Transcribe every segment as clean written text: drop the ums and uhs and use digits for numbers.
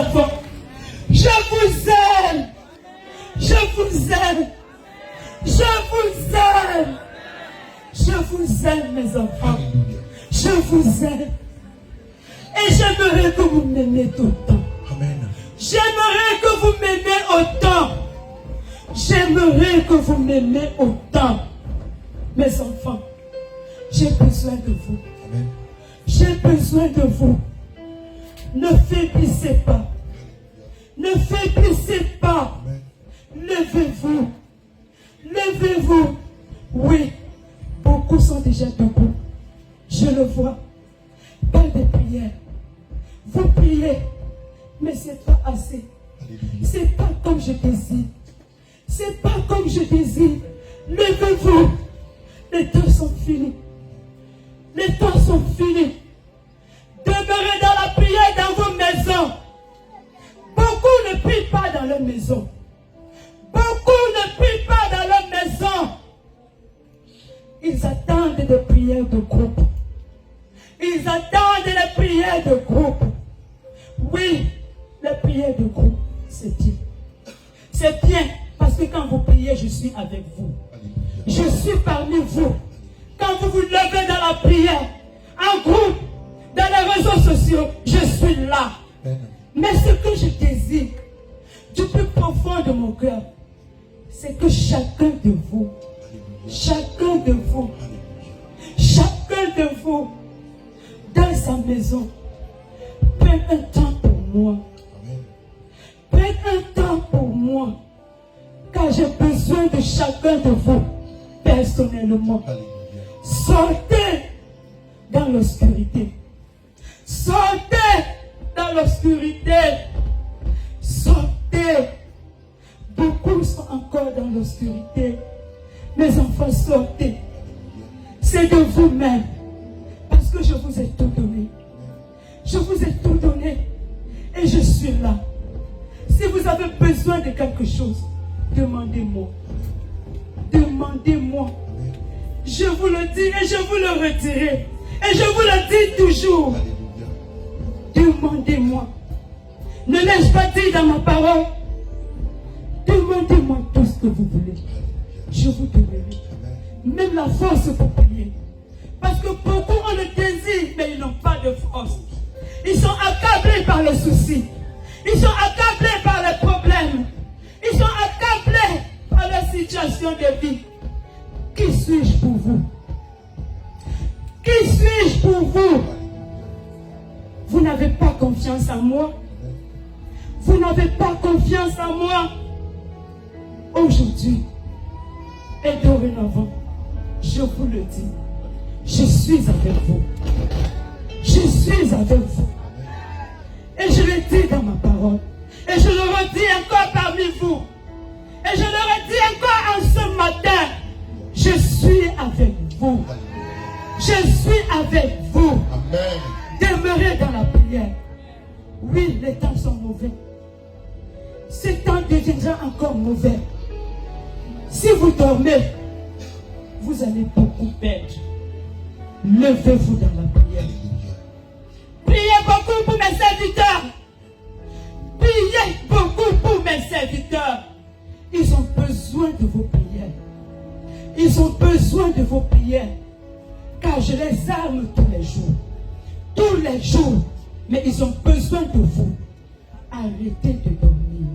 enfants. Je vous aime. Je vous aime. Je vous aime. Je vous aime, mes enfants. Je vous aime. Et j'aimerais que vous m'aimiez autant. J'aimerais que vous m'aimiez autant. J'aimerais que vous m'aimiez autant. Mes enfants, j'ai besoin de vous. J'ai besoin de vous. Ne faiblissez pas. Ne faiblissez pas. Levez-vous. Levez-vous. Oui, beaucoup sont déjà debout. Je le vois. Pas de prière. Vous priez, mais c'est pas assez. C'est pas comme je désire. C'est pas comme je désire. Levez-vous. Les temps sont finis. Les temps sont finis. Demeurez dans la prière dans vos maisons. Beaucoup ne prient pas dans leur maison. Beaucoup ne prient pas dans leur maison. Ils attendent des prières de groupe. Ils attendent les prières de groupe. Oui, les prières de groupe, c'est bien. C'est bien parce que quand vous priez, je suis avec vous. Je suis parmi vous. Quand vous vous levez dans la prière, en groupe, dans les réseaux sociaux, je suis là. Mais ce que je désire, du plus profond de mon cœur, c'est que chacun de vous, chacun de vous, dans sa maison, prenne un temps pour moi. Prenne un temps pour moi. Car j'ai besoin de chacun de vous, personnellement. Sortez dans l'obscurité. Sortez dans l'obscurité. Sortez. Beaucoup sont encore dans l'obscurité. Mes enfants, sortez. C'est de vous-même. Parce que je vous ai tout donné. Je vous ai tout donné. Et je suis là. Si vous avez besoin de quelque chose, demandez-moi. Demandez-moi. Je vous le dis et je vous le redirai. Et je vous le dis toujours. Demandez-moi. Ne l'ai-je pas dit dans ma parole? Demandez-moi tout ce que vous voulez. Je vous donnerai. Même la force pour prier. Parce que beaucoup ont le désir, mais ils n'ont pas de force. Ils sont accablés par les soucis. Ils sont accablés par les problèmes. Ils sont accablés par la situation de vie. Qui suis-je pour vous? Qui suis-je pour vous? Vous n'avez pas confiance en moi. Vous n'avez pas confiance en moi. Aujourd'hui et dorénavant, je vous le dis, je suis avec vous. Je suis avec vous. Et je le dis dans ma parole. Et je le redis encore parmi vous. Et je le redis encore en ce matin. Je suis avec vous. Je suis avec vous. Amen. Demeurez dans la prière. Oui, les temps sont mauvais. Ce temps deviendra encore mauvais. Si vous dormez, vous allez beaucoup perdre. Levez-vous dans la prière. Priez beaucoup pour mes serviteurs. Priez beaucoup pour mes serviteurs. Ils ont besoin de vos prières. Ils ont besoin de vos prières. Car je les arme tous les jours. Tous les jours. Mais ils ont besoin de vous. Arrêtez de dormir.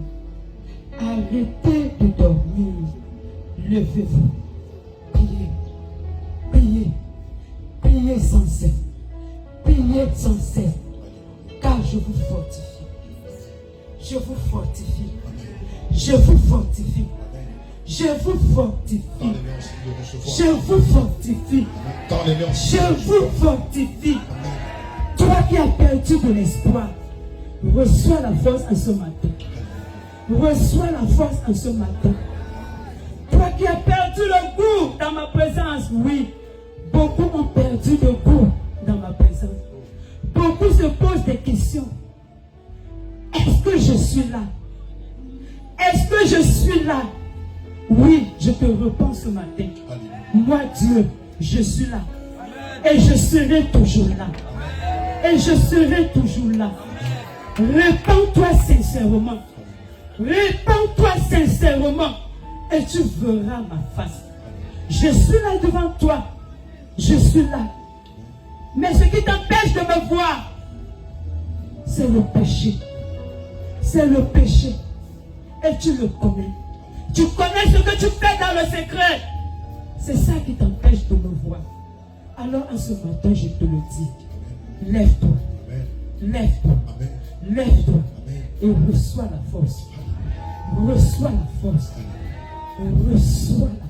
Arrêtez de dormir. Levez-vous. Priez. Priez. Priez sans cesse. Priez sans cesse. Car je vous fortifie. Je vous fortifie. Je vous fortifie. Je vous fortifie. Je vous fortifie. Je vous fortifie. Toi qui as perdu de l'espoir, reçois la force en ce matin. Reçois la force en ce matin. Toi qui as perdu le goût dans ma présence, oui, beaucoup ont perdu le goût dans ma présence. Beaucoup se posent des questions. Est-ce que je suis là? Est-ce que je suis là? Oui, je te réponds ce matin. Moi, Dieu, je suis là. Et je serai toujours là. Et je serai toujours là. Répands-toi sincèrement. Répands-toi sincèrement. Et tu verras ma face. Je suis là devant toi. Je suis là. Mais ce qui t'empêche de me voir, c'est le péché. C'est le péché. Et tu le connais. Tu connais ce que tu fais dans le secret. C'est ça qui t'empêche de me voir. Alors en ce matin, je te le dis. Lève-toi. Lève-toi. Lève-toi. Et reçois la force. Reçois la force. Reçois la